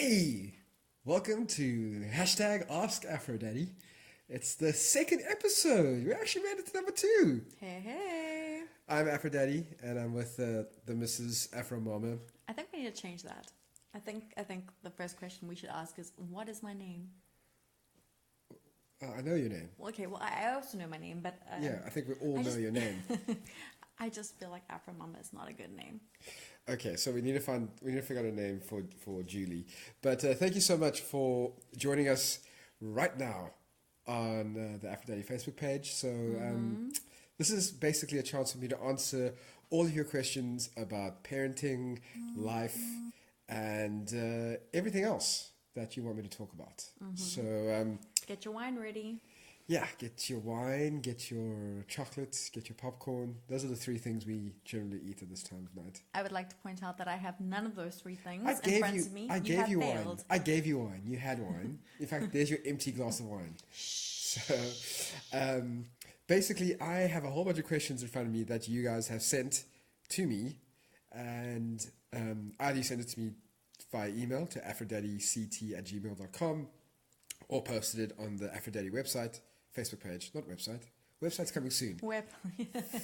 Hey, welcome to hashtag Ask Afro Daddy. It's the second episode. We actually made it to number 2. Hey. I'm Afro Daddy, and I'm with the Mrs. Afro Mama. I think we need to change that. I think the first question we should ask is, what is my name? I know your name. Well, okay, well, I also know my name, but... Yeah, I think we all know your name. I just feel like Afro Mama is not a good name. Okay, so we need to figure out a name for Julie. But thank you so much for joining us right now on the Afro Daddy Facebook page. So this is basically a chance for me to answer all of your questions about parenting, life, and everything else that you want me to talk about. So Get your wine ready. yeah, get your wine, get your chocolates, get your popcorn. Those are the 3 things we generally eat at this time of night. I would like to point out that I have none of those 3 things I in gave front you, of me. I You gave have you wine. failed. I gave you wine. You had wine. In fact, there's your empty glass of wine. So, basically, I have a whole bunch of questions in front of me that you guys have sent to me, and either you send it to me via email to afrodaddyct@gmail.com or posted it on the Afrodaddy website, Facebook page, not website. Website's coming soon. Web.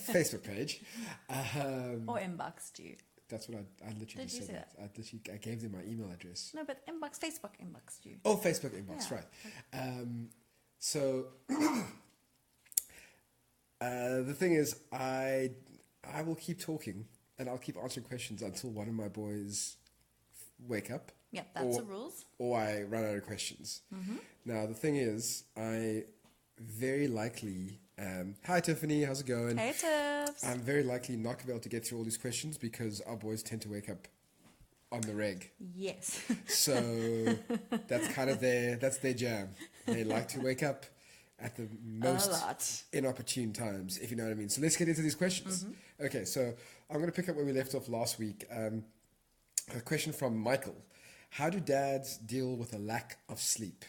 Facebook page. Or inboxed you. That's what I literally Did you said. say I gave them my email address. No, but Facebook inboxed you. Oh, Facebook inbox, Yeah. right. So the thing is, I will keep talking and I'll keep answering questions until one of my boys wake up. Yeah, that's the rules. Or I run out of questions. Now, the thing is, I very likely... hi, Tiffany. How's it going? Hey, Tips. I'm very likely not going to be able to get through all these questions because our boys tend to wake up on the reg. Yes. So that's kind of that's their jam. They like to wake up at the most inopportune times, if you know what I mean. So let's get into these questions. Okay, so I'm going to pick up where we left off last week. A question from Michael. How do dads deal with a lack of sleep?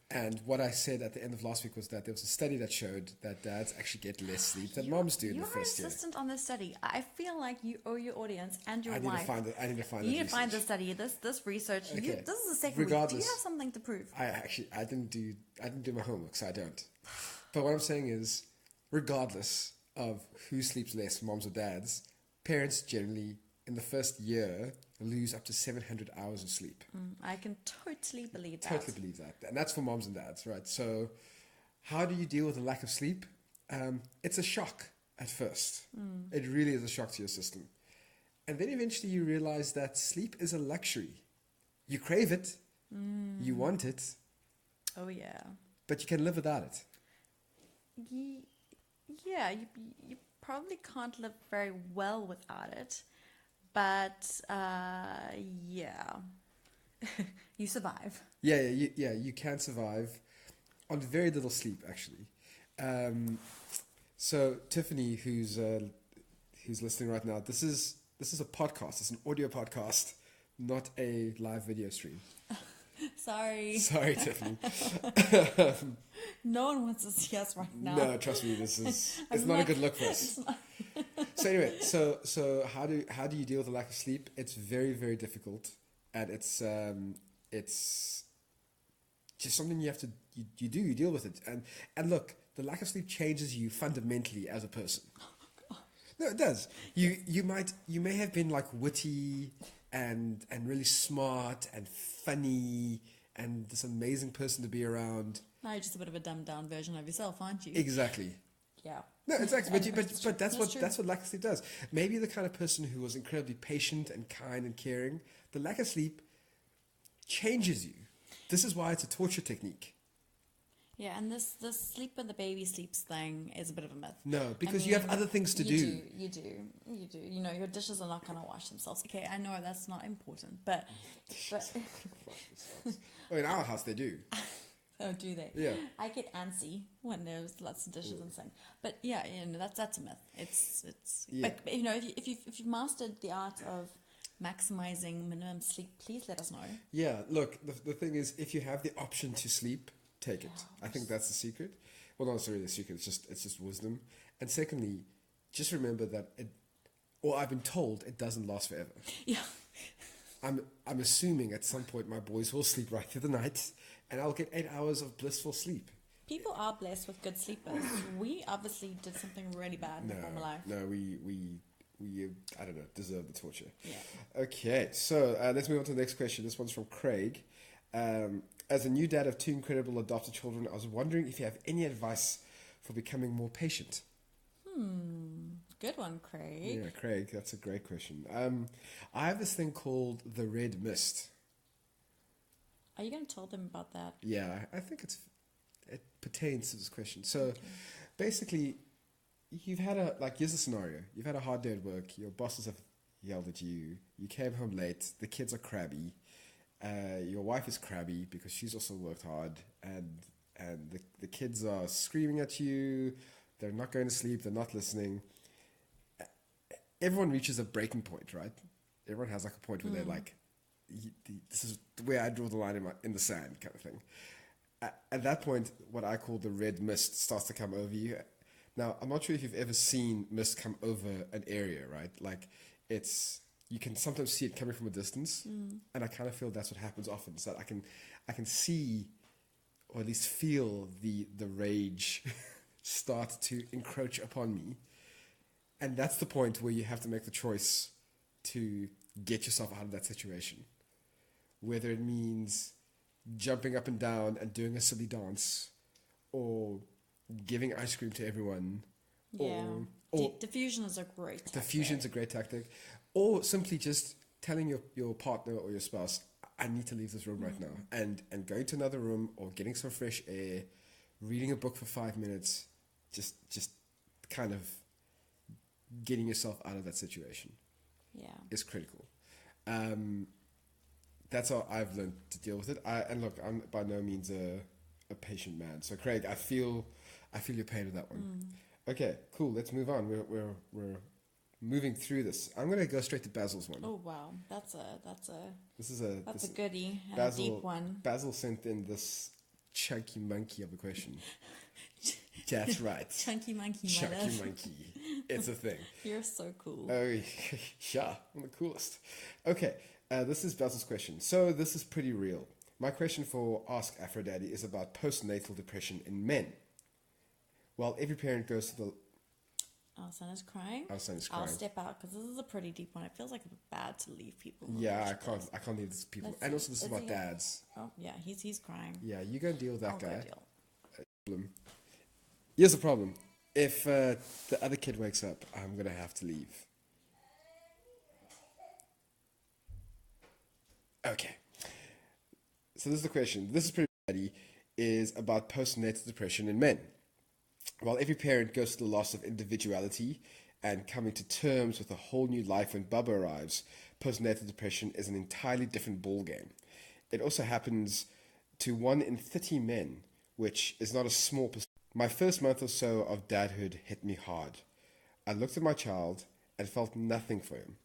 And what I said at the end of last week was that there was a study that showed that dads actually get less sleep than moms do in the first year. You are insistent on this study. I feel like you owe your audience and your wife. I need to find You the need to find research. this study, this research. Okay. This is the second week. Do Regardless, you have something to prove? I didn't do my homework, so I don't. But what I'm saying is, regardless of who sleeps less, moms or dads, parents generally in the first year lose up to 700 hours of sleep. I can totally believe that. Totally believe that. And that's for moms and dads, right? So how do you deal with a lack of sleep? It's a shock at first. It really is a shock to your system. And then eventually you realize that sleep is a luxury. You crave it. You want it. Oh, yeah. But you can live without it. Yeah, you probably can't live very well without it. But, yeah, you survive. Yeah, you can survive on very little sleep, actually. So Tiffany, who's listening right now, this is a podcast. It's an audio podcast, not a live video stream. Sorry, Tiffany. No one wants to see us right now. No, trust me, it's not a good look for us. So anyway, so how do you deal with the lack of sleep? It's very, very difficult, and it's just something you have to you deal with it. And look, the lack of sleep changes you fundamentally as a person. No, it does. You may have been like witty and really smart and funny and this amazing person to be around. Now you're just a bit of a dumbed down version of yourself, aren't you? Exactly. Yeah. No, exactly. But that's true. what lack of sleep does. Maybe the kind of person who was incredibly patient and kind and caring, the lack of sleep changes you. This is why it's a torture technique. Yeah, and this sleep when the baby sleeps thing is a bit of a myth. No, because you have other things to do. You do. You know, your dishes are not going to wash themselves. Okay, I know that's not important, but Well, in our house they do. oh, do they? Yeah. I get antsy when there's lots of dishes in the sink. But yeah, that's a myth. It's. Yeah. But you know, if you've mastered the art of maximizing minimum sleep, please let us know. Yeah, look, the thing is, if you have the option to sleep, take it. I think that's the secret. Well, not necessarily the secret, it's just wisdom. And secondly, just remember that I've been told it doesn't last forever. Yeah. I'm assuming at some point my boys will sleep right through the night, and I'll get 8 hours of blissful sleep. People are blessed with good sleepers. We obviously did something really bad in the former life. No, we I don't know, deserve the torture. Yeah. Okay, so let's move on to the next question. This one's from Craig. As a new dad of two incredible adopted children, I was wondering if you have any advice for becoming more patient. Good one, Craig. Yeah, Craig, that's a great question. I have this thing called the red mist. Are you going to tell them about that? Yeah, I think it pertains to this question. So basically, you've had here's a scenario. You've had a hard day at work. Your bosses have yelled at you. You came home late. The kids are crabby. Your wife is crabby because she's also worked hard. And the kids are screaming at you. They're not going to sleep. They're not listening. Everyone reaches a breaking point, right? Everyone has like a point where they're like, this is where I draw the line in the sand kind of thing. At that point, what I call the red mist starts to come over you. Now, I'm not sure if you've ever seen mist come over an area, right? Like, you can sometimes see it coming from a distance, and I kind of feel that's what happens often. So I can see, or at least feel the rage start to encroach upon me, and that's the point where you have to make the choice to get yourself out of that situation, whether it means jumping up and down and doing a silly dance, or giving ice cream to everyone. Yeah. Or diffusion is a great tactic. Diffusion's a great tactic. Or simply just telling your partner or your spouse, I need to leave this room right now. And going to another room, or getting some fresh air, reading a book for 5 minutes, just kind of getting yourself out of that situation. Yeah. Is critical. That's how I've learned to deal with it. And look, I'm by no means a patient man. So Craig, I feel your pain with that one. Okay, cool. Let's move on. We're moving through this. I'm going to go straight to Basil's one. Oh wow, that's a a goodie and Basil, a deep one. Basil sent in this chunky monkey of a question. That's right. Chunky monkey. Chunky monkey. It's a thing. You're so cool. Oh yeah, I'm the coolest. Okay, this is Basil's question. So this is pretty real. My question for Ask Aphrodite is about postnatal depression in men. While every parent goes to the... Our son is crying. Our son is crying. I'll step out because this is a pretty deep one. It feels like bad to leave people. Yeah, I can't leave this people. And also this is about dads. Oh yeah, he's crying. Yeah, you go and deal with that I'll guy. Go deal. Here's the problem. If the other kid wakes up, I'm going to have to leave. Okay. So this is the question. This is pretty bad. Is about postnatal depression in men. While every parent goes through the loss of individuality and coming to terms with a whole new life when Bubba arrives, postnatal depression is an entirely different ballgame. It also happens to 1 in 30 men, which is not a small percentage. My first month or so of dadhood hit me hard. I looked at my child and felt nothing for him.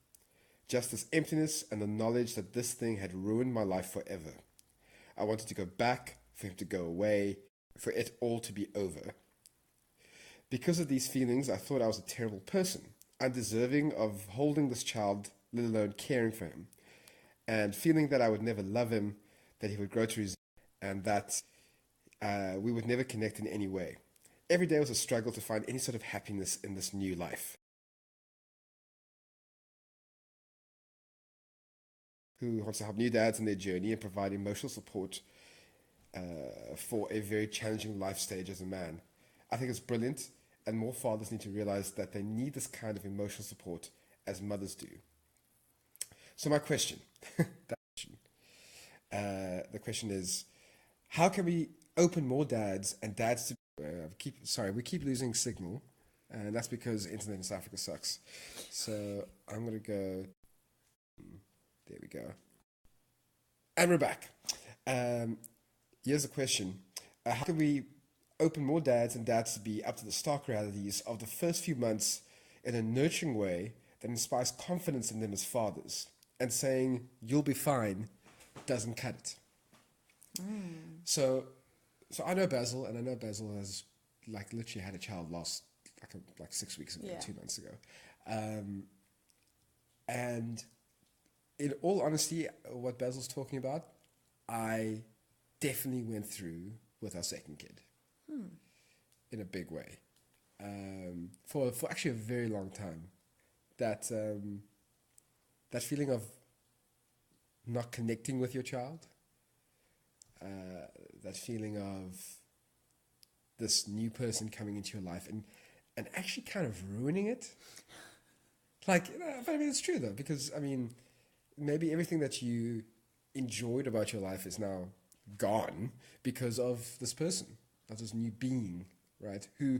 Just this emptiness and the knowledge that this thing had ruined my life forever. I wanted to go back, for him to go away, for it all to be over. Because of these feelings, I thought I was a terrible person, undeserving of holding this child, let alone caring for him, and feeling that I would never love him, that he would grow to resent, and that we would never connect in any way. Every day was a struggle to find any sort of happiness in this new life. Who wants to help new dads in their journey and provide emotional support for a very challenging life stage as a man. I think it's brilliant, and more fathers need to realize that they need this kind of emotional support as mothers do. So my question, the question is, how can we open more dads and dads to... we keep losing signal, and that's because internet in South Africa sucks. So I'm going to go... There we go. And we're back. Here's the question. How can we open more dads and dads to be up to the stark realities of the first few months in a nurturing way that inspires confidence in them as fathers, and saying, you'll be fine, doesn't cut it. So I know Basil, and I know Basil has literally had a child last 6 weeks ago, Yeah. 2 months ago. And in all honesty, what Basil's talking about, I definitely went through with our second kid in a big way. For actually a very long time. That that feeling of not connecting with your child, that feeling of this new person coming into your life and actually kind of ruining it. Like, but I mean, it's true though, because I mean, maybe everything that you enjoyed about your life is now gone because of this person, of this new being, right? Who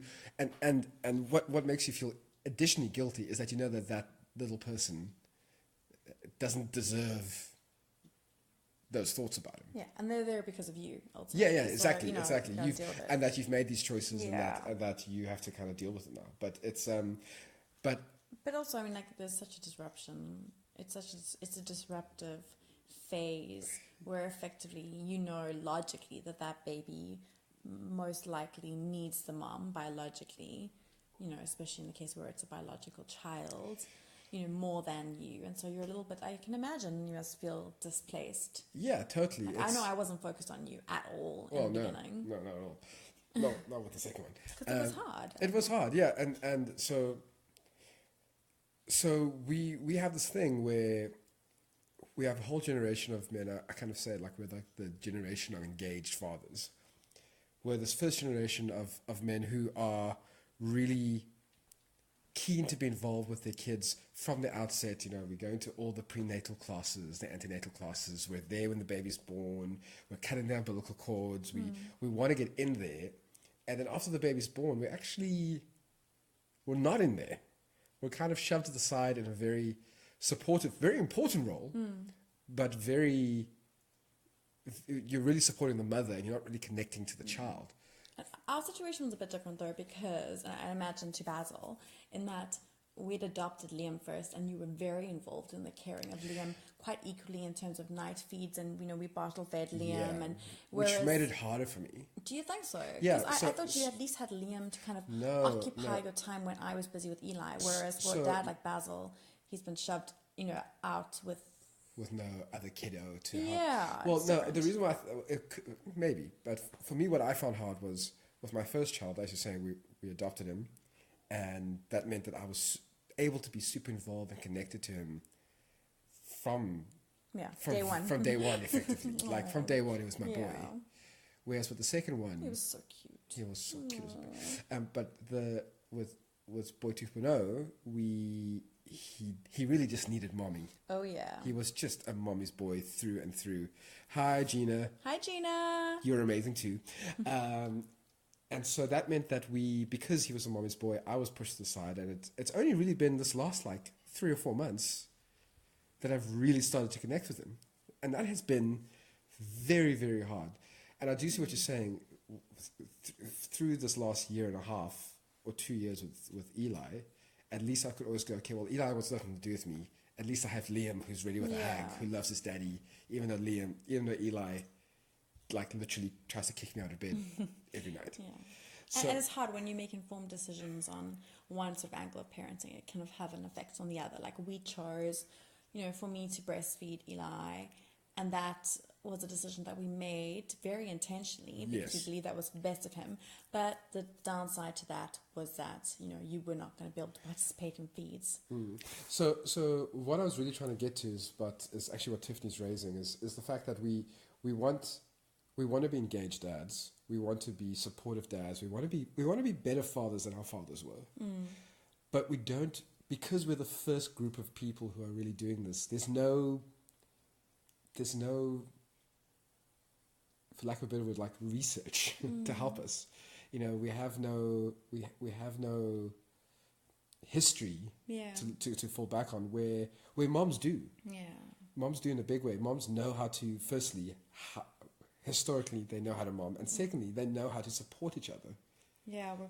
and what makes you feel additionally guilty is that you know that that little person doesn't deserve those thoughts about him. Yeah, and they're there because of you, ultimately. Yeah, exactly, So, exactly. you gotta deal with it. And that you've made these choices Yeah. and that you have to kind of deal with it now. But it's but But also, I mean, like, there's such a disruption. It's a disruptive phase where effectively you know logically that baby most likely needs the mom biologically, especially in the case where it's a biological child, more than you. And so you're a little bit, I can imagine you must feel displaced. yeah, totally. Like, I know I wasn't focused on you at all Well, in the no, beginning. no, not at all. No, not with the second one. Because it was hard. It was hard, yeah, and so we have this thing where we have a whole generation of men. I kind of say it like we're like the generation of engaged fathers. We're this first generation of men who are really keen to be involved with their kids from the outset. We're going to all the prenatal classes, the antenatal classes. We're there when the baby's born. We're cutting the umbilical cords. We want to get in there. And then after the baby's born, we're not in there. We're kind of shoved to the side in a very supportive, very important role, but you're really supporting the mother and you're not really connecting to the child. Our situation was a bit different though, because I imagine to Basil, in that we'd adopted Liam first, and you were very involved in the caring of Liam quite equally in terms of night feeds, and we bottle fed Liam, and which made it harder for me. Do you think so? Yeah, because I thought you at least had Liam to kind of occupy your time when I was busy with Eli, whereas for a dad like Basil, he's been shoved out with no other kiddo to yeah help. Well, no, the reason why maybe, but for me, what I found hard was with my first child. As you're saying, we adopted him, and that meant that I was able to be super involved and connected to him from day one. From day one, effectively. Like from day one, he was my boy. Whereas with the second one, he was so cute. He was so cute as well. But with Boy 2.0, he really just needed mommy. Oh yeah. He was just a mommy's boy through and through. Hi Gina. Hi Gina. You're amazing too. And so that meant that because he was a mommy's boy, I was pushed to the side, and it's only really been this last like 3 or 4 months that I've really started to connect with him. And that has been very, very hard. And I do see what you're saying. Through this last year and a half or 2 years with Eli, at least I could always go, okay, well, Eli wants nothing to do with me. At least I have Liam, who's ready with a hag, who loves his daddy, even though Eli, like, literally tries to kick me out of bed every night. Yeah. So, and it's hard when you make informed decisions on one sort of angle of parenting. It kind of have an effect on the other. Like, we chose, for me to breastfeed Eli, and that was a decision that we made very intentionally because we believed that was best of him. But the downside to that was that, you were not going to be able to participate in feeds. So what I was really trying to get to is actually what Tiffany's raising is the fact that we want to be engaged dads. We want to be supportive dads. We want to be better fathers than our fathers were. But we don't, because we're the first group of people who are really doing this. There's no, for lack of a better word, like research to help us. We have no history to fall back on where moms do. Yeah. Moms do in a big way. Moms know how to, firstly, historically, they know how to mom, and secondly, they know how to support each other. Yeah, we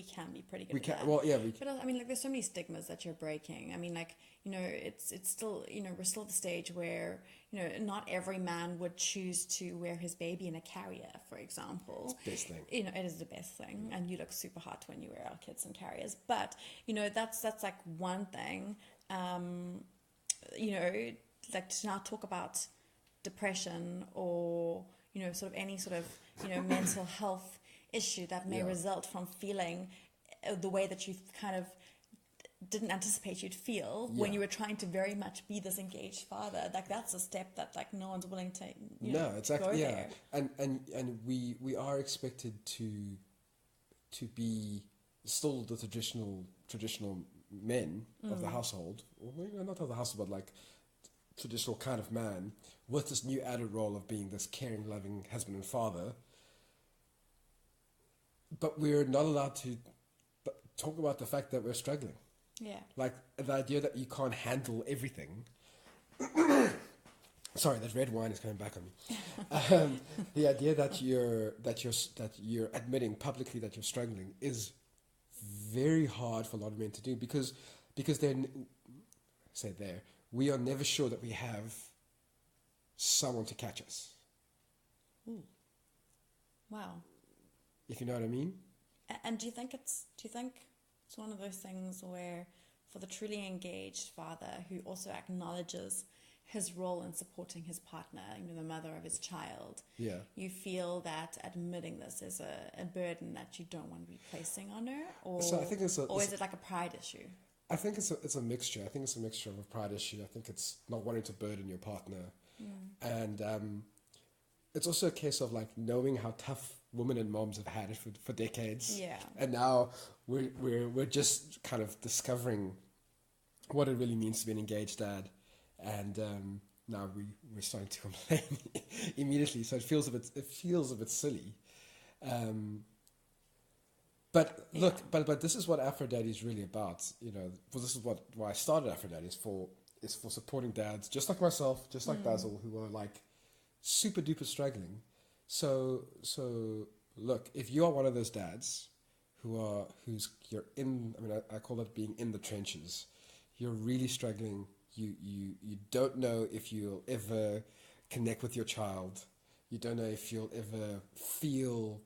can be pretty good at that. Well, yeah, but I mean, like, there's so many stigmas that you're breaking. I mean, like, it's still, we're still at the stage where, not every man would choose to wear his baby in a carrier, for example. It's the best thing. It is the best thing, and you look super hot when you wear our kids in carriers. But, that's like one thing. you know, like to now talk about depression or, you know, sort of any sort of, you know, mental health issue that may result from feeling the way that you kind of didn't anticipate you'd feel when you were trying to very much be this engaged father. Like that's a step that like no one's willing to go there. And we are expected to be still the traditional men of the household, or not of the household, but like traditional kind of man, with this new added role of being this caring, loving husband and father. But we're not allowed to talk about the fact that we're struggling. Yeah. Like the idea that you can't handle everything. Sorry, that red wine is coming back on me. The idea that you're admitting publicly that you're struggling is very hard for a lot of men to do because we are never sure that we have someone to catch us. Ooh. Wow. If you know what I mean. And do you think it's one of those things where for the truly engaged father who also acknowledges his role in supporting his partner, you know, the mother of his child, you feel that admitting this is a burden that you don't want to be placing on her, or so I think is it like a pride issue? I think it's a mixture. I think it's a mixture of a pride issue. I think it's not wanting to burden your partner, and it's also a case of like knowing how tough women and moms have had it for decades. Yeah. And now we're just kind of discovering what it really means to be an engaged dad, and now we're starting to complain immediately. So it feels a bit silly. But look, but this is what Aphrodite is really about. You know, this is why I started Aphrodite is for supporting dads just like myself, just like Basil, who are like super duper struggling. So look, if you are one of those dads you're in, I mean, I call it being in the trenches. You're really struggling. You don't know if you'll ever connect with your child. You don't know if you'll ever feel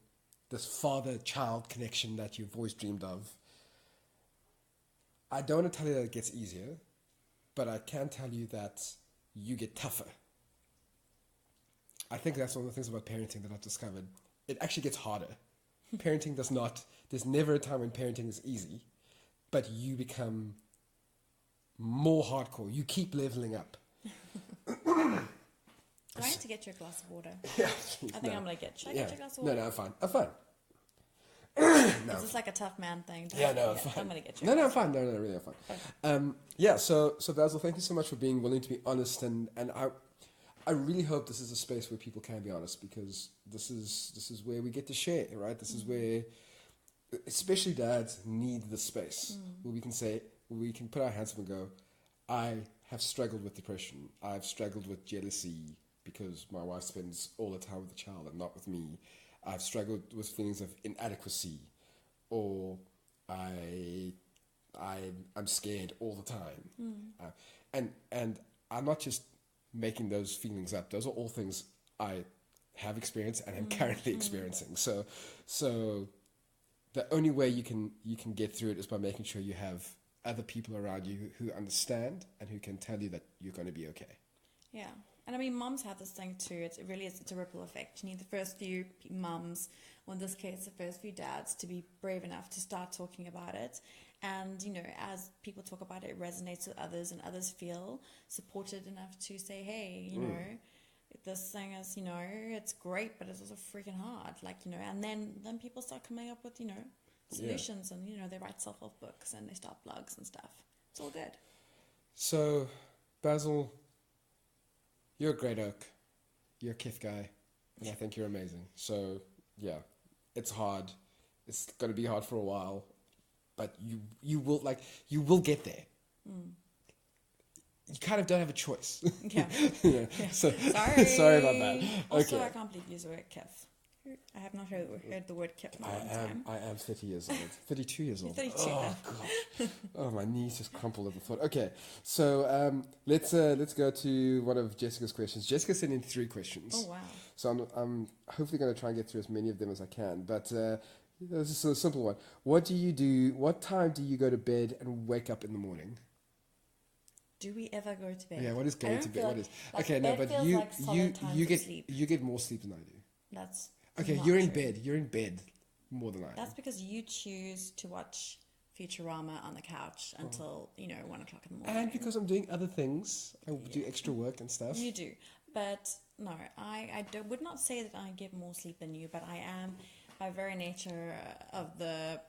this father-child connection that you've always dreamed of. I don't want to tell you that it gets easier, but I can tell you that you get tougher. I think that's one of the things about parenting that I've discovered. It actually gets harder. Parenting there's never a time when parenting is easy, but you become more hardcore. You keep leveling up. Trying to get you a glass of water. Yeah, I think I'm going to get... Should I get you a glass of No, water? I'm fine. Is this like a tough man thing? I'm fine. I'm going to get you No, I'm fine. No, really, I'm fine. Okay. So Basil, thank you so much for being willing to be honest, and I really hope this is a space where people can be honest, because this is where we get to share, right? This is where, especially dads, need the space where we can put our hands up and go, I have struggled with depression. I've struggled with jealousy because my wife spends all the time with the child and not with me. I've struggled with feelings of inadequacy, or I'm scared all the time. And I'm not just making those feelings up. Those are all things I have experienced and am currently experiencing. So the only way you can get through it is by making sure you have other people around you who understand and who can tell you that you're going to be okay. Yeah. And I mean, moms have this thing too. It's a ripple effect. You need the first few mums, or in this case, the first few dads, to be brave enough to start talking about it. And, you know, as people talk about it, it resonates with others, and others feel supported enough to say, hey, you know, this thing is, you know, it's great, but it's also freaking hard. Like, you know, and then people start coming up with, you know, solutions, and, you know, they write self-help books and they start blogs and stuff. It's all good. So, Basil, you're a great oak. You're a Kif guy. And I think you're amazing. So, yeah, it's hard. It's going to be hard for a while. But you will get there. You kind of don't have a choice. Yeah. Yeah. So, sorry about that. Also, okay. I can't believe you use the word kif. I have not heard the word kif in a long time. I am 30 years old. 32 years old. 32. Oh, gosh. Oh, my knees just crumpled at the thought. Okay, so let's go to one of Jessica's questions. Jessica sent in 3 questions. Oh, wow. So I'm hopefully going to try and get through as many of them as I can. But this is a simple one. What do you do? What time do you go to bed and wake up in the morning? Do we ever go to bed? Yeah, what is I going don't to bed? feel What is like okay? No, bed but feels you like solid times you of get sleep. you get more sleep than I do. That's Okay, not you're in true. bed. You're in bed more than I am. That's because you choose to watch Futurama on the couch until 1 o'clock in the morning. And because I'm doing other things, I do extra work and stuff. You do, but no, would not say that I get more sleep than you, but I am, by very nature of the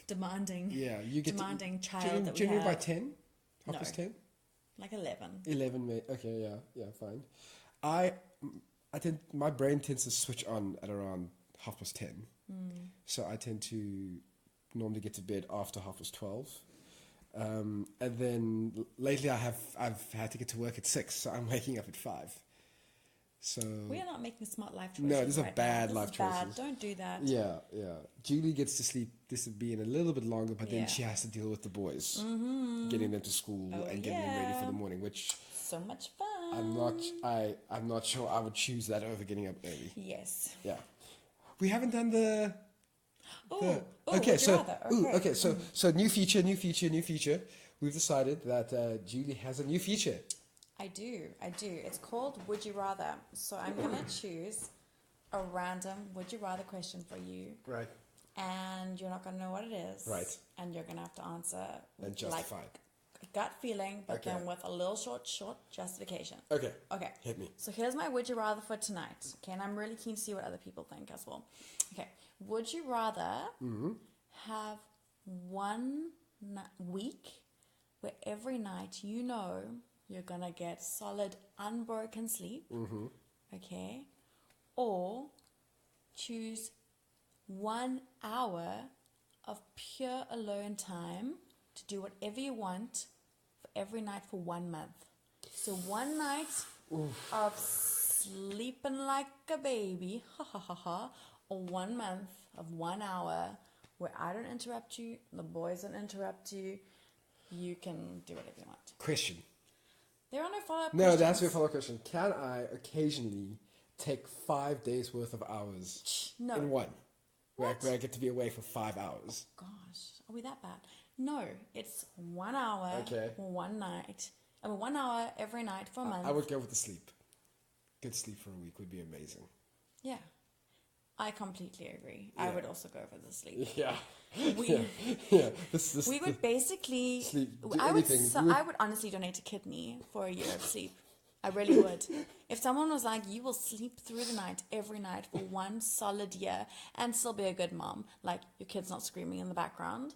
demanding, you get demanding child that we generally have. by 10, half No. past 10, Like 11. 11. Okay, yeah, fine. I tend my brain tends to switch on at around half past 10, so I tend to normally get to bed after half past 12. And then lately I've had to get to work at 6, so I'm waking up at 5. So We are not making smart life choices. no, these are right bad now. life This is bad. choices. Don't do that. Yeah. Julie gets to sleep. This would be in a little bit longer, but then Yeah. she has to deal with the boys, getting them to school and getting them ready for the morning, which So much fun. I'm not sure I would choose that over getting up early. Yes. Yeah, we haven't done the. Okay, So new feature. We've decided that Julie has a new feature. I do. It's called Would You Rather. So I'm going to choose a random Would You Rather question for you. Right. And you're not going to know what it is. Right. And you're going to have to answer And justify. like a gut feeling, but Okay. then with a little short justification. Okay. Okay. Hit me. So here's my Would You Rather for tonight. Okay, and I'm really keen to see what other people think as well. Okay. Would you rather have one week where every night you're going to get solid, unbroken sleep, okay? Or choose 1 hour of pure alone time to do whatever you want for every night for 1 month. So 1 night of sleeping like a baby, or 1 month of 1 hour where I don't interrupt you, the boys don't interrupt you, you can do whatever you want. Question. There are no follow-up No, questions. that's your follow-up question. Can I occasionally take 5 days worth of hours No. in one? Where What? I get to be away for 5 hours. Gosh, are we that bad? No, it's 1 hour Okay. for 1 night. 1 hour every night for a month. I would go with the sleep. Good sleep for a week would be amazing. Yeah, I completely agree. Yeah. I would also go for the sleep. Yeah. We This, we would basically sleep, do I would anything. I would honestly donate a kidney for a year of sleep. I really would. If someone was like, you will sleep through the night every night for 1 solid year and still be a good mom, like your kid's not screaming in the background,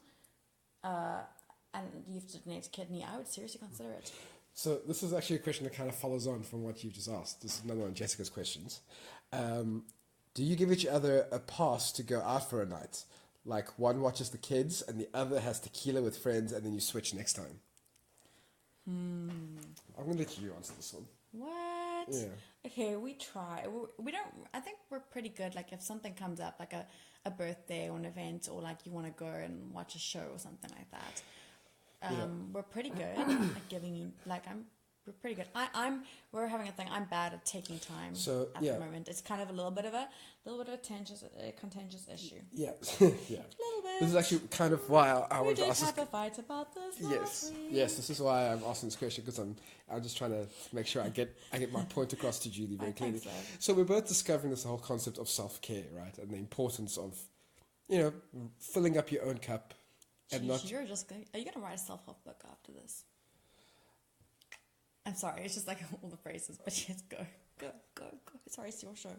and you have to donate a kidney, I would seriously consider it. So this is actually a question that kind of follows on from what you just asked. This is another one of Jessica's questions. Do you give each other a pass to go out for a night? Like one watches the kids and the other has tequila with friends and then you switch next time? I'm going to let you answer this one. What? Yeah. Okay, we try. We don't. I think we're pretty good. Like if something comes up, like a birthday or an event, or like you want to go and watch a show or something like that. We're pretty good at giving you. We're pretty good. We're having a thing. I'm bad at taking time. So, at yeah. the moment, it's kind of a little bit of a contentious issue. Yeah. A Yeah. little bit. This is actually kind of why I We want to did ask this. have a fight about this. last week. Yes, this is why I'm asking this question because I'm just trying to make sure I get my point across to Julie very I clearly. think so. So we're both discovering this whole concept of self-care, right, and the importance of, filling up your own cup and Jeez, not. Are you gonna write a self-help book after this? I'm sorry, it's just like all the phrases, but yes, go. Sorry, it's your show.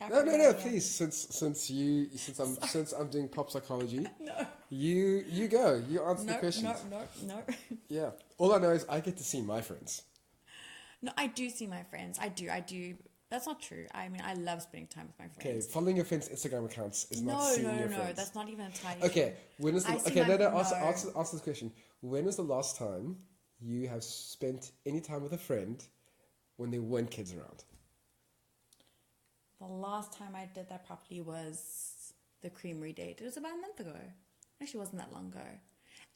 No, please. Since I'm doing pop psychology, No. you go. You answer the questions. No. Yeah. All I know is I get to see my friends. No, I do see my friends. I do. That's not true. I mean, I love spending time with my Okay, friends. following your friends' Instagram accounts is not No, seeing your friends. that's not even entirely Okay, when is the I see okay? my- No. no. Answer this question. When was the last time you have spent any time with a friend when there weren't kids around? The last time I did that properly was the creamery date. It was about a month ago. Actually, it wasn't that long ago.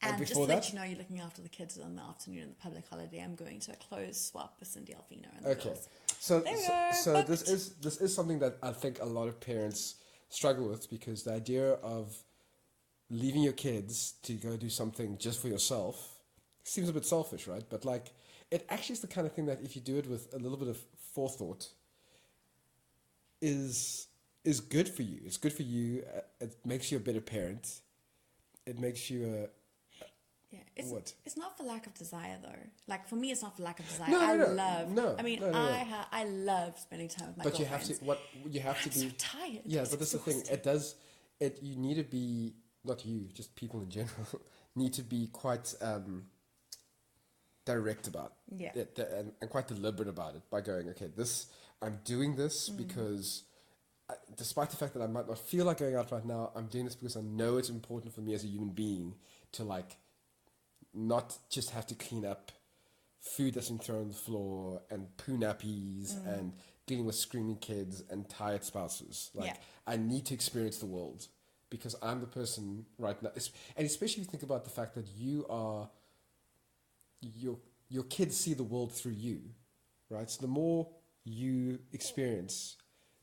And just to before let that? you know, you're looking after the kids in the afternoon in the public holiday. I'm going to a clothes swap with Cindy Alfino and the Okay, girls. so There we so, go, so booked. this is something that I think a lot of parents struggle with because the idea of leaving your kids to go do something just for yourself seems a bit selfish, right? But like, it actually is the kind of thing that if you do it with a little bit of forethought, is good for you. It's good for you. It makes you a better parent. It makes you a It's not for lack of desire though. Like for me, it's not for lack of desire. No. I love spending time with my But girlfriends. you have to be. I'm so tired. Yeah, It's but that's the thing. You need to be, not you, just people in general, need to be quite direct about it and quite deliberate about it by going, okay, I'm doing this because despite the fact that I might not feel like going out right now, I'm doing this because I know it's important for me as a human being to like not just have to clean up food that's been thrown on the floor and poo nappies and dealing with screaming kids and tired spouses. Like, I need to experience the world because I'm the person right now. And especially if you think about the fact that your kids see the world through you, right? So the more you experience,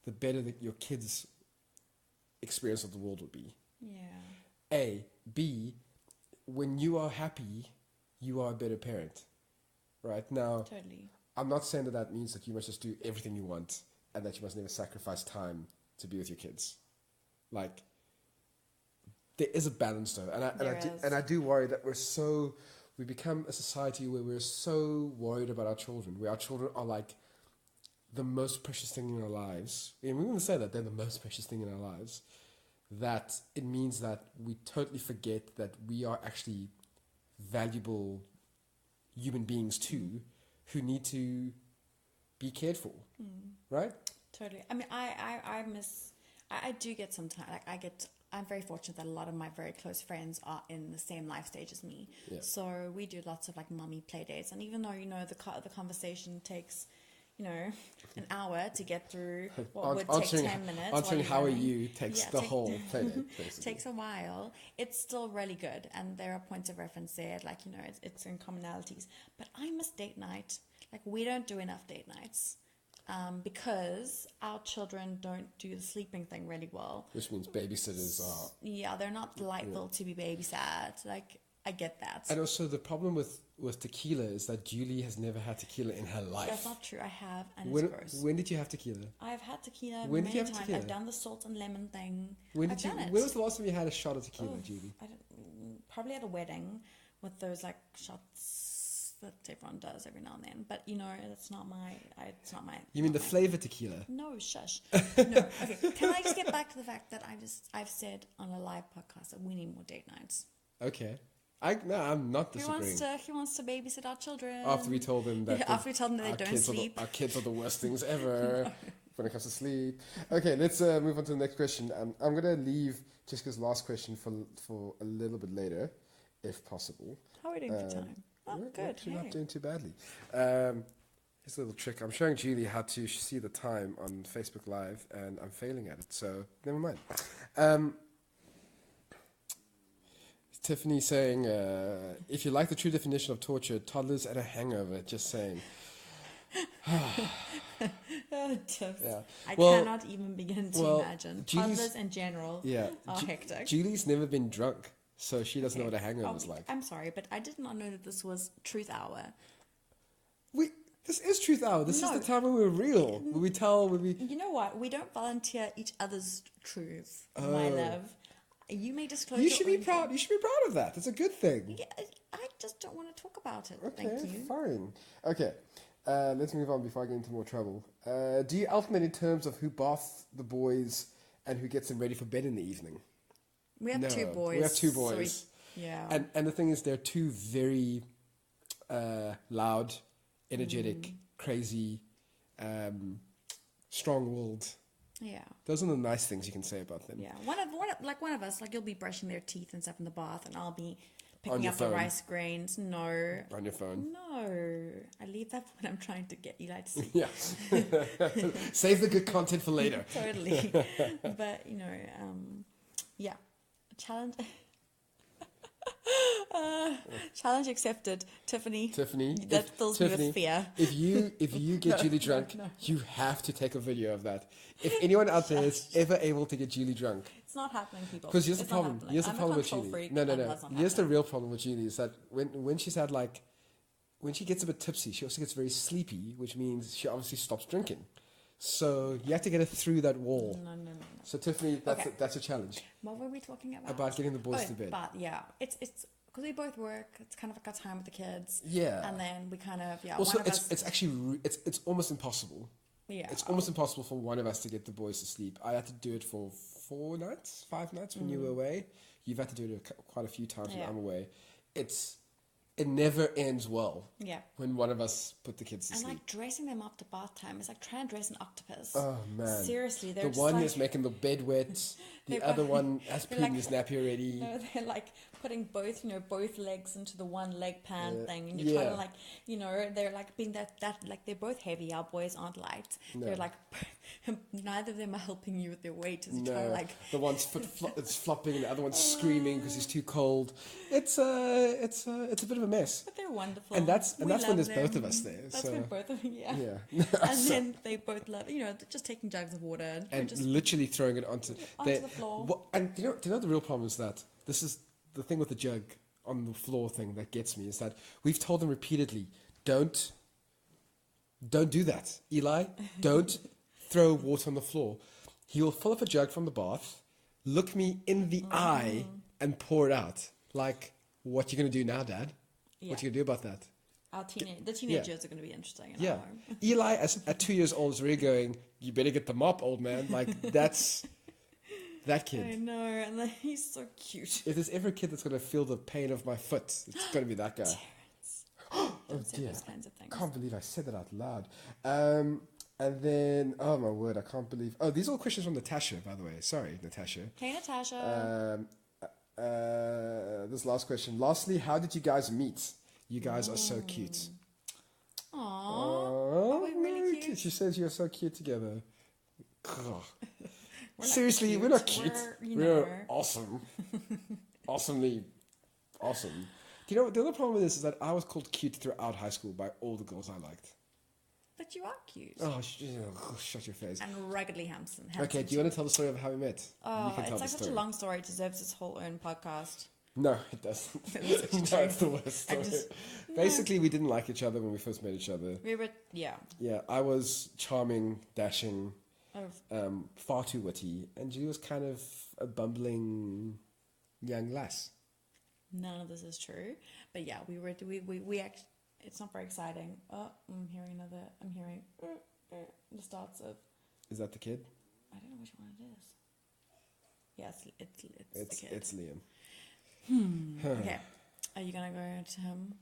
the better that your kids' experience of the world will be. Yeah. A. B. When you are happy, you are a better parent. Right? Now, Totally. I'm not saying that means that you must just do everything you want and that you must never sacrifice time to be with your kids. Like, there is a balance though. And I do worry that we become a society where we're so worried about our children, where our children are like the most precious thing in our lives. And we wouldn't say that they're the most precious thing in our lives. That it means that we totally forget that we are actually valuable human beings too, who need to be cared for, right? Totally. I mean, I do get some time. Like I'm very fortunate that a lot of my very close friends are in the same life stage as me. Yeah. So we do lots of like mummy play dates, and even though the conversation takes, an hour to get through what would take 10 minutes. Answering how are you takes the whole play date, basically. Takes a while. It's still really good, and there are points of reference there, like, it's in commonalities. But I miss date night. Like, we don't do enough date nights because our children don't do the sleeping thing really well. Which means babysitters are... Yeah, they're not delightful to be babysat. Like, I get that. And also the problem with tequila is that Julie has never had tequila in her life. That's not true. I have, and it's gross. When did you have tequila? I've had tequila When many did you have times. tequila? I've done the salt and lemon thing. When I've done it. was the last time you had a shot of tequila, Julie? Probably at a wedding with those like shots that everyone does every now and then. But that's not my. It's not my. You mean the flavor tequila? No, shush. No. Okay. Can I just get back to the fact that I've said on a live podcast that we need more date nights. Okay. I'm not disagreeing. He wants to babysit our children. After we told them that they don't sleep. Our kids are the worst things ever when it comes to sleep. Okay, let's move on to the next question. I'm going to leave Jessica's last question for a little bit later, if possible. How are we doing for time? Oh, good. You're not doing too badly. Here's a little trick. I'm showing Julie how to see the time on Facebook Live, and I'm failing at it, so never mind. Tiffany saying, if you like the true definition of torture, toddlers and a hangover, just saying. Tips. Yeah. I cannot even begin to imagine. Julie's, toddlers in general are hectic. Julie's never been drunk, so she doesn't know what a hangover is like. I'm sorry, but I did not know that this was Truth Hour. This is Truth Hour. This is the time when we're real. When we tell... You know what? We don't volunteer each other's truth, my love. You may disclose. You should be proud. You should be proud of that. It's a good thing. Yeah, I just don't want to talk about it. Okay, Thank you. Fine. Okay, let's move on before I get into more trouble. Do you alternate in terms of who baths the boys and who gets them ready for bed in the evening? We have two boys. We have two boys. Yeah. And the thing is, they're two very loud, energetic, crazy, strong-willed. Yeah. Those are the nice things you can say about them. Yeah. One of us, like, you'll be brushing their teeth and stuff in the bath, and I'll be picking up phone. the rice grains. No. On your phone. No. I leave that when I'm trying to get Eli to sleep. Yeah. Save the good content for later. Totally. But, yeah. A challenge. Challenge accepted, Tiffany. Tiffany, That fills me with fear. if you get No, Julie drunk, no. you have to take a video of that. If anyone out there is ever able to get Julie drunk, It's not happening, people. because here's the It's not problem. happening. Here's the I'm problem a with control Julie. freak, No. and that's not Here's the happening. real problem with Julie is that when she's had like, when she gets a bit tipsy, she also gets very sleepy, which means she obviously stops drinking. So you have to get her through that wall. No. So Tiffany, Okay. that's a challenge. What were we talking about? About getting the boys to bed. But yeah, it's because we both work. It's kind of like our time with the kids. Yeah. And then we kind of Also, one of us, it's actually it's almost impossible. yeah. It's almost impossible for one of us to get the boys to sleep. I had to do it for 5 nights when you were away. You've had to do it quite a few times when Yeah. I'm away. It never ends well Yeah. when one of us put the kids to And sleep. like dressing them up to bath time is like trying to dress an octopus. Oh man! Seriously, they're The just one like, is making the bed wet. The They're other like- one has they're put in like- his nappy already. No, they're like putting both legs into the one leg pant Yeah. thing, and you're trying Yeah. to they're like being that like they're both heavy. Our boys aren't light. No. They're like neither of them are helping you with their weight as you try to No, like. the one's it's flopping, and the other one's screaming because he's too cold. It's a bit of a mess. But they're wonderful. And that's We when love there's them. both of us there. That's so when both of them, yeah. yeah. And then they both love, just taking jugs of water and just literally throwing it onto onto the floor. And do you know the real problem is that this is the thing with the jug on the floor thing that gets me is that we've told them repeatedly, don't do that, Eli. Don't throw water on the floor. He will fill up a jug from the bath, look me in the eye, and pour it out. Like, what you gonna do now, Dad? Yeah. What you gonna do about that? The teenagers are going to be interesting. In Yeah. our home. Eli, at 2 years old, is really going, you better get the mop, old man. Like, that's that I kid. know, and then he's so cute. If there's ever a kid that's going to feel the pain of my foot, it's going to be that guy. Terrence. Oh, Don't say dear. those kinds of things. Can't believe I said that out loud. And then, oh, my word, I can't believe. Oh, these are all questions from Natasha, by the way. Sorry, Natasha. Hey, Natasha. This last question. Lastly, how did you guys meet? You guys are so cute. Aww. Oh, Are we really cute? She says you're so cute together. Ugh. We're not Seriously, we're not cute. We're, We're awesome. Awesomely awesome. Do you know, the other problem with this is that I was called cute throughout high school by all the girls I liked. But you are cute. Oh, shut your face. And ruggedly handsome. Okay, do you want to tell the story of how we met? Oh, You can tell it's the like such a story. long story. It deserves its whole own podcast. No, it doesn't. It's such a No, it's the joke. worst I story. just- Basically, we didn't like each other when we first met each other. We were, yeah. Yeah, I was charming, dashing, Oh, far too witty, and Julie was kind of a bumbling young lass. none of this is true. But yeah, we actually, it's not very exciting. Oh, I'm hearing the starts of, Is that the kid? I don't know which one it is. Yes, it's the kid. It's Liam. Okay. Are you going to go to him?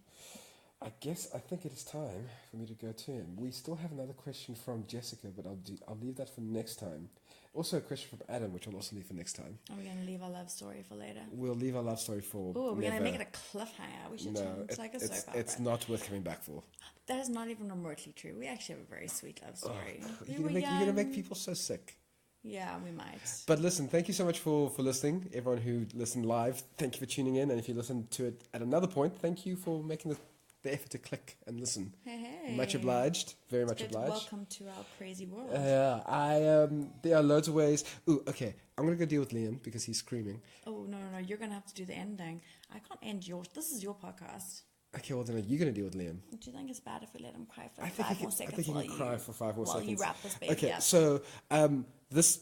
I think it is time for me to go to him. We still have another question from Jessica, but I'll leave that for next time. Also a question from Adam, which I'll also leave for next time. Are we going to leave our love story for later? We'll leave our love story for Oh, we're going to never. make it a cliffhanger. We should turn it like a soap opera. it's not worth coming back for. That is not even remotely true. We actually have a very sweet love story. We You're were gonna make young. people so sick. Yeah, we might. But listen, thank you so much for listening. Everyone who listened live, thank you for tuning in. And if you listened to it at another point, thank you for making the effort to click and listen. Hey. Much obliged. Very much Good. obliged. Welcome to our crazy world. There are loads of ways. Ooh, okay. I'm gonna go deal with Liam because he's screaming. Oh, no. You're going to have to do the ending. I can't end yours. This is your podcast. Okay, well then you're gonna deal with Liam. Do you think it's bad if we let him cry for I think 5 more seconds? I think he while can cry for 5 more while seconds. you wrap this baby Okay, up? so this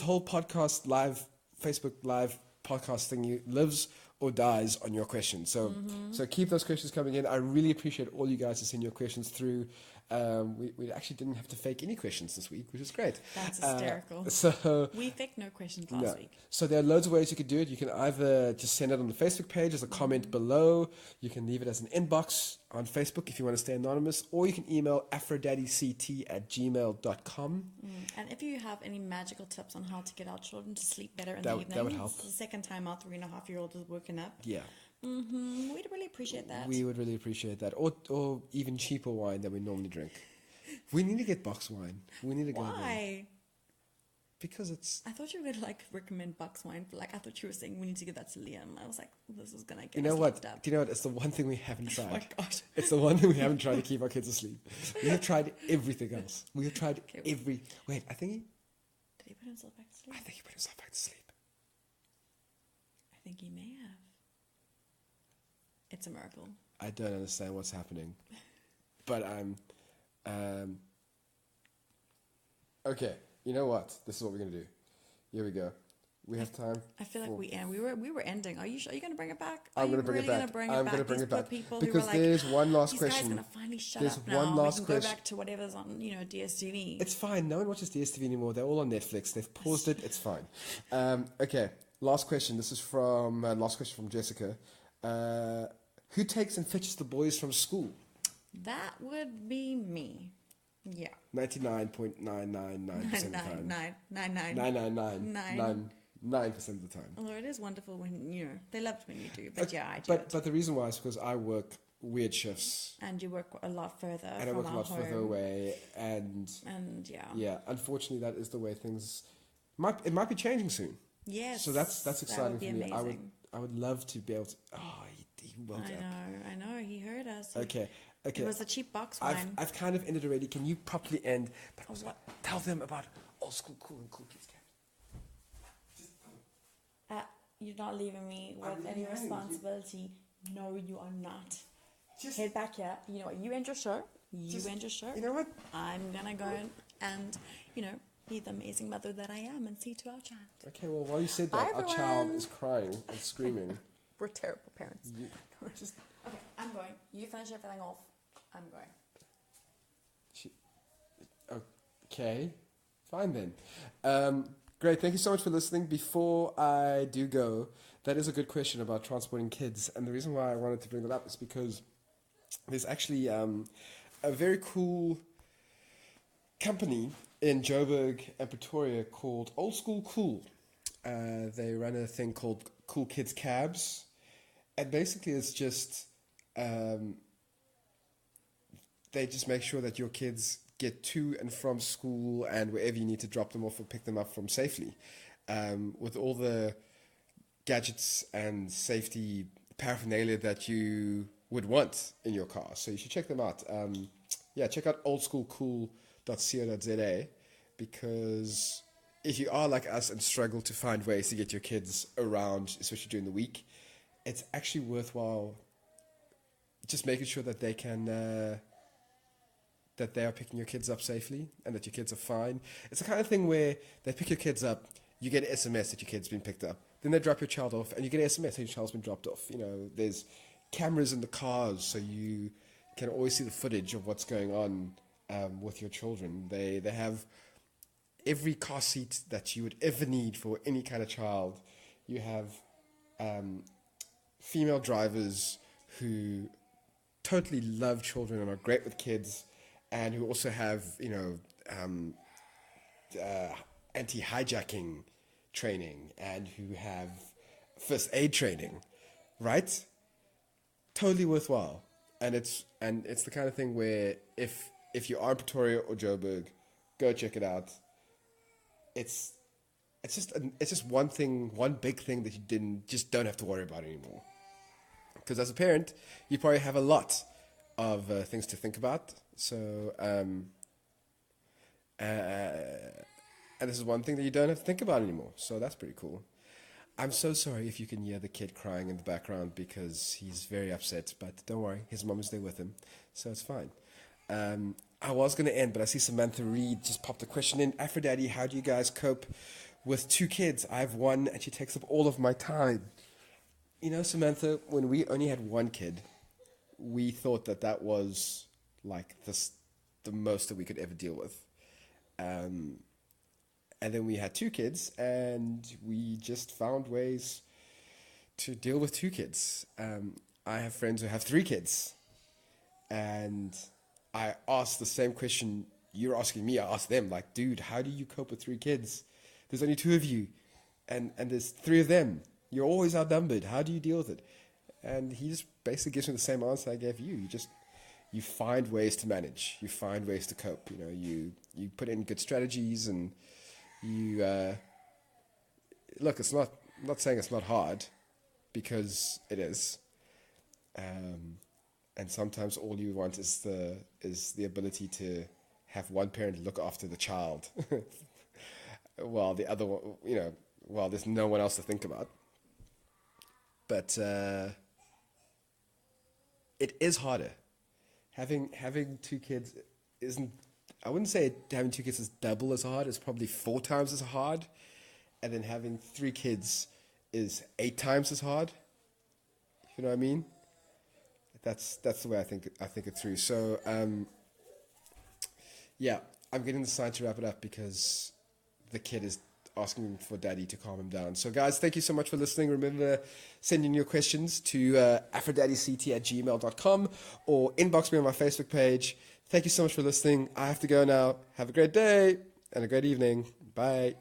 whole podcast live, Facebook live podcast thing lives or dies on your questions. So so keep those questions coming in. I really appreciate all you guys to send your questions through. We actually didn't have to fake any questions this week, which is great. That's hysterical. So We faked no questions no. last week. So there are loads of ways you could do it. You can either just send it on the Facebook page as a comment below. You can leave it as an inbox on Facebook if you want to stay anonymous. Or you can email afrodaddyct@gmail.com. And if you have any magical tips on how to get our children to sleep better in That the would- evening, that would help. It's the second time our 3.5-year-old is woken up. Yeah. We'd really appreciate that. We would really appreciate that. Or even cheaper wine that we normally drink. We need to get box wine. We need to go there. Why? Because it's... I thought you were going to like recommend Bucks wine, but like I thought you were saying we need to give that to Liam. I was like, this is going to get You know us what? locked up. Do you know what? It's the one thing we haven't Oh my tried. god. It's the one thing we haven't tried to keep our kids asleep. We have tried everything else. We have tried every... Wait, I think Did he put himself back to sleep? I think he put himself back to sleep. I think he may have. It's a miracle. I don't understand what's happening. But I'm... okay, you know what? This is what we're going to do. Here we go. We have time. I feel like we were ending. Are you sure? Are you going to bring it back? I'm going to bring it back. I'm going to bring it back. Because there's one last question. This guy's going to finally shut There's up now. one last we can question. go back to whatever's on, DSTV. It's fine. No one watches DSTV anymore. They're all on Netflix. They've paused it. It's fine. Okay. Last question. This is from Jessica. Who takes and fetches the boys from school? That would be me. Yeah. 99.999% of the time. 999. 9% of the time. Although it is wonderful when, they love it when you do. But yeah, I do. But the reason why is because I work weird shifts. And you work a lot further And I work a lot further away. And yeah. Yeah, unfortunately, that is the way things... It might be changing soon. Yes. So that's exciting for me. Amazing. I would love to be able to... Oh, he woke up. I know. He heard us. Okay. It was a cheap box wine. I've kind of ended already. Can you properly end? But also tell them about old school cool and cool kids. You're not leaving me with any responsibility. No, you are not. Head back here. You know what? You end your show. End your show. You know what? I'm gonna go and be the amazing mother that I am and see to our child. Okay. Well, while you said that, Bye, our everyone. child is crying and screaming. We're terrible parents. Just Okay, I'm going. You finish everything off. I'm going. Okay, fine then. Great, thank you so much for listening. Before I do go, that is a good question about transporting kids. And the reason why I wanted to bring that up is because there's actually a very cool company in Joburg and Pretoria called Old School Cool. They run a thing called Cool Kids Cabs. And basically it's just... they just make sure that your kids get to and from school and wherever you need to drop them off or pick them up from safely, with all the gadgets and safety paraphernalia that you would want in your car. So you should check them out. Check out oldschoolcool.co.za, because if you are like us and struggle to find ways to get your kids around, especially during the week, it's actually worthwhile just making sure that they can... that they are picking your kids up safely and that your kids are fine. It's the kind of thing where they pick your kids up, you get an SMS that your kid's been picked up, then they drop your child off and you get an SMS that your child's been dropped off. There's cameras in the cars so you can always see the footage of what's going on with your children. They have every car seat that you would ever need for any kind of child. You have female drivers who totally love children and are great with kids, and who also have, anti-hijacking training and who have first aid training, right? Totally worthwhile. And it's the kind of thing where if you are in Pretoria or Joburg, go check it out. It's just one big thing that you don't have to worry about anymore. Because as a parent, you probably have a lot of things to think about. So, and this is one thing that you don't have to think about anymore. So that's pretty cool. I'm so sorry if you can hear the kid crying in the background because he's very upset. But don't worry, his mom is there with him, so it's fine. I was going to end, but I see Samantha Reed just popped a question in. Aphrodite, how do you guys cope with 2 kids? I have one, and she takes up all of my time. Samantha, when we only had 1 kid, we thought that was like the most that we could ever deal with. And then we had 2 kids, and we just found ways to deal with 2 kids. I have friends who have 3 kids, and I asked the same question you're asking me. I asked them, like, dude, how do you cope with 3 kids? There's only 2 of you, and there's 3 of them. You're always outnumbered. How do you deal with it? And he just basically gives me the same answer I gave you. You find ways to manage. You find ways to cope. You put in good strategies, and you look. It's not. I'm not saying it's not hard, because it is. And sometimes all you want is the ability to have one parent look after the child, while the other one, while there's no one else to think about. But it is harder. Having two kids isn't. I wouldn't say having two kids is double as hard. It's probably 4 times as hard, and then having 3 kids is 8 times as hard. You know what I mean? That's the way I think it through. So yeah, I'm getting the sign to wrap it up because the kid is asking for daddy to calm him down. So guys, thank you so much for listening. Remember, sending your questions to aphrodaddyct@gmail.com or inbox me on my Facebook page. Thank you so much for listening. I have to go now. Have a great day and a great evening. Bye.